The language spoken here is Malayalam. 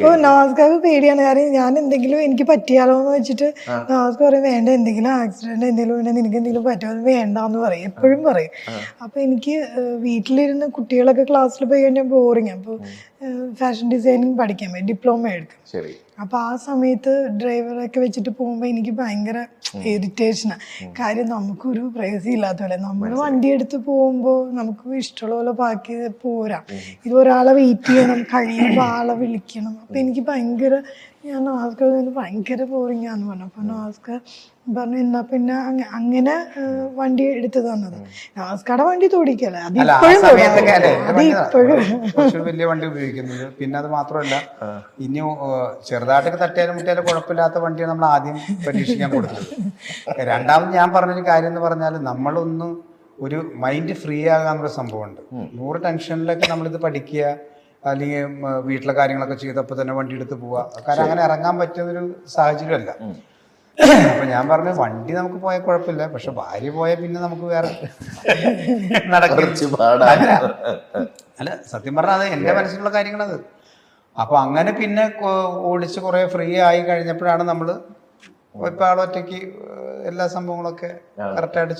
ഇപ്പൊ നവാസ്കാർക്ക് പേടിയാണ്. കാരണം ഞാൻ എന്തെങ്കിലും എനിക്ക് പറ്റിയാലോ എന്ന് വെച്ചിട്ട് നവാസ്ക പറയും വേണ്ട, എന്തെങ്കിലും ആക്സിഡന്റ് എന്തെങ്കിലും ഉണ്ടെങ്കിൽ നിനക്ക് എന്തെങ്കിലും പറ്റുമോ, അത് വേണ്ടാന്ന് പറയും, എപ്പോഴും പറയും. അപ്പൊ എനിക്ക് വീട്ടിലിരുന്ന് കുട്ടികളൊക്കെ ക്ലാസ്സിൽ പോയി കഴിഞ്ഞാൽ ബോറിങ്. അപ്പോൾ ഫാഷൻ ഡിസൈനിങ് പഠിക്കാൻ പോയി, ഡിപ്ലോമ എടുക്കും. അപ്പൊ ആ സമയത്ത് ഡ്രൈവറൊക്കെ വെച്ചിട്ട് പോകുമ്പോ എനിക്ക് ഭയങ്കര ഇറിറ്റേഷനാണ്. കാര്യം നമുക്കൊരു പ്രൈവസി ഇല്ലാത്ത പോലെ, നമ്മൾ വണ്ടി എടുത്ത് പോകുമ്പോൾ നമുക്ക് ഇഷ്ടമുള്ള പോലെ പാർക്ക് ചെയ്ത് പോരാ. ഇത് ഒരാളെ വെയിറ്റ് ചെയ്യണം, കഴിയുമ്പോൾ ആളെ വിളിക്കണം. അപ്പൊ എനിക്ക് ഭയങ്കര, ഞാൻ നവാസ്ക ഭയങ്കര ബോറിംഗാന്ന് പറഞ്ഞു. അപ്പൊ നവാസ്ക പറഞ്ഞു എന്നാ പിന്നെ അങ്ങനെ വണ്ടി എടുത്തു തന്നത്. നവാസ്കയുടെ വണ്ടി തോടിക്കല, അതിപ്പോഴും വലിയ വണ്ടി ഉപയോഗിക്കുന്നത്. പിന്നെ അത് മാത്രമല്ല, ഇനി ചെറുതായിട്ടൊക്കെ തട്ടിയാലും മുട്ടിയാലും കുഴപ്പമില്ലാത്ത വണ്ടിയാണ് നമ്മൾ ആദ്യം പരീക്ഷിക്കാൻ കൊടുത്തത്. രണ്ടാമത് ഞാൻ പറഞ്ഞൊരു കാര്യം എന്ന് പറഞ്ഞാൽ, നമ്മളൊന്ന് ഒരു മൈൻഡ് ഫ്രീ ആകാന്നൊരു സംഭവമുണ്ട്. 100 ടെൻഷനിലൊക്കെ നമ്മളിത് പഠിക്കുക, അല്ലെങ്കിൽ വീട്ടിലെ കാര്യങ്ങളൊക്കെ ചെയ്തപ്പോൾ തന്നെ വണ്ടി എടുത്ത് പോവുക. കാരണം അങ്ങനെ ഇറങ്ങാൻ പറ്റുന്നൊരു സാഹചര്യമല്ല. അപ്പൊ ഞാൻ പറഞ്ഞു വണ്ടി നമുക്ക് പോയാൽ കുഴപ്പമില്ല, പക്ഷെ ഭാര്യ പോയാൽ പിന്നെ നമുക്ക് വേറെ അല്ല, സത്യം പറഞ്ഞാൽ അത് എന്റെ മനസ്സിലുള്ള കാര്യങ്ങളത്. അപ്പൊ അങ്ങനെ പിന്നെ ഓടിച്ച് കുറെ ഫ്രീ ആയി കഴിഞ്ഞപ്പോഴാണ് നമ്മള് ഇപ്പൊ ആളൊറ്റയ്ക്ക് എല്ലാ സംഭവങ്ങളൊക്കെ കറക്റ്റായിട്ട്